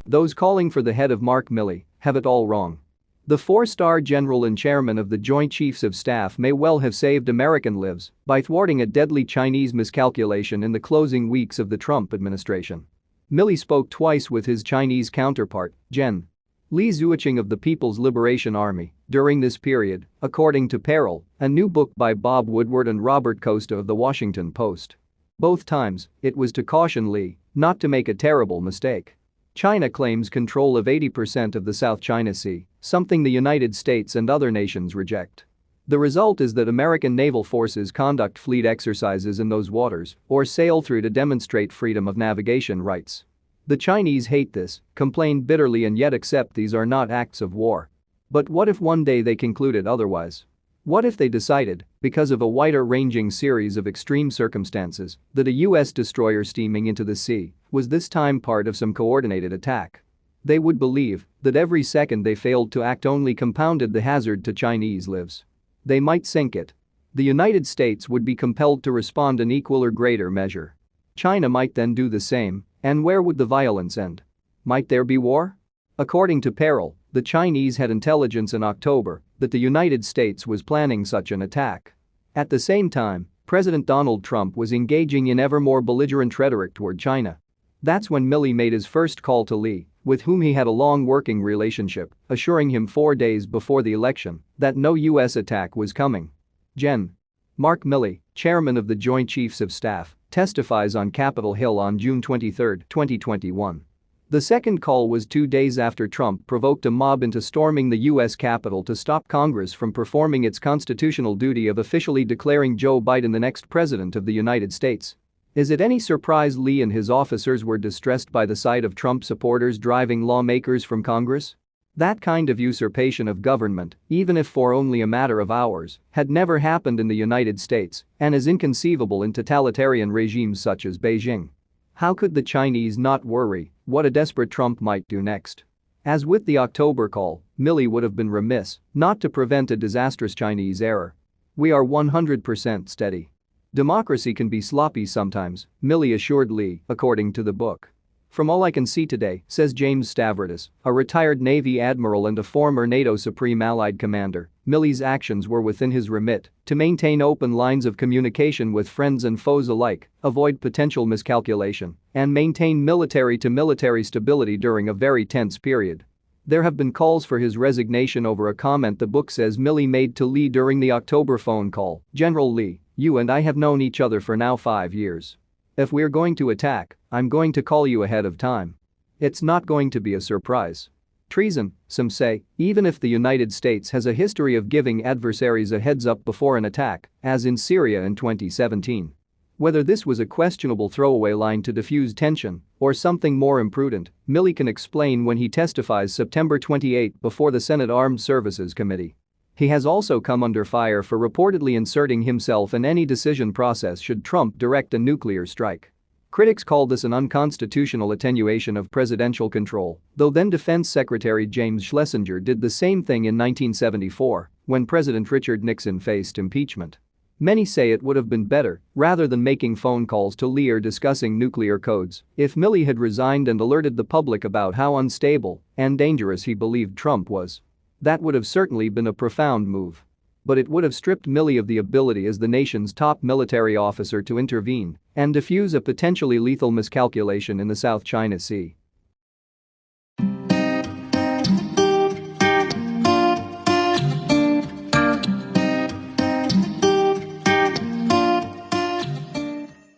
Those calling for the head of Mark Milley have it all wrong. The four-star general and chairman of the Joint Chiefs of Staff may well have saved American lives by thwarting a deadly Chinese miscalculation in the closing weeks of the Trump administration. Milley spoke twice with his Chinese counterpart, Gen. Li Zuocheng of the People's Liberation Army, during this period, according to Peril, a new book by Bob Woodward and Robert Costa of The Washington Post. Both times, it was to caution Li not to make a terrible mistake. China claims control of 80% of the South China Sea, something the United States and other nations reject. The result is that American naval forces conduct fleet exercises in those waters or sail through to demonstrate freedom of navigation rights. The Chinese hate this, complain bitterly, and yet accept these are not acts of war. But what if one day they concluded otherwise? What if they decided, because of a wider-ranging series of extreme circumstances, that a U.S. destroyer steaming into the sea was this time part of some coordinated attack? They would believe that every second they failed to act only compounded the hazard to Chinese lives. They might sink it. The United States would be compelled to respond in equal or greater measure. China might then do the same, and where would the violence end? Might there be war? According to Peril, the Chinese had intelligence in October that the United States was planning such an attack. At the same time, President Donald Trump was engaging in ever more belligerent rhetoric toward China. That's when Milley made his first call to Li, with whom he had a long working relationship, assuring him 4 days before the election that no U.S. attack was coming. Gen. Mark Milley, chairman of the Joint Chiefs of Staff, testifies on Capitol Hill on June 23, 2021. The second call was 2 days after Trump provoked a mob into storming the U.S. Capitol to stop Congress from performing its constitutional duty of officially declaring Joe Biden the next president of the United States. Is it any surprise Li and his officers were distressed by the sight of Trump supporters driving lawmakers from Congress? That kind of usurpation of government, even if for only a matter of hours, had never happened in the United States and is inconceivable in totalitarian regimes such as Beijing. How could the Chinese not worry what a desperate Trump might do next? As with the October call, Milley would have been remiss not to prevent a disastrous Chinese error. We are 100% steady. Democracy can be sloppy sometimes, Milley assured Li, according to the book. From all I can see today, says James Stavridis, a retired Navy admiral and a former NATO Supreme Allied commander, Milley's actions were within his remit to maintain open lines of communication with friends and foes alike, avoid potential miscalculation, and maintain military-to-military stability during a very tense period. There have been calls for his resignation over a comment the book says Milley made to Li during the October phone call. General Li, you and I have known each other for now 5 years. If we're going to attack, I'm going to call you ahead of time. It's not going to be a surprise. Treason, some say, even if the United States has a history of giving adversaries a heads up before an attack, as in Syria in 2017. Whether this was a questionable throwaway line to diffuse tension or something more imprudent, Milley can explain when he testifies September 28 before the Senate Armed Services Committee. He has also come under fire for reportedly inserting himself in any decision process should Trump direct a nuclear strike. Critics call this an unconstitutional attenuation of presidential control, though then Defense Secretary James Schlesinger did the same thing in 1974 when President Richard Nixon faced impeachment. Many say it would have been better, rather than making phone calls to Li or discussing nuclear codes, if Milley had resigned and alerted the public about how unstable and dangerous he believed Trump was. That would have certainly been a profound move. But it would have stripped Milley of the ability as the nation's top military officer to intervene and defuse a potentially lethal miscalculation in the South China Sea.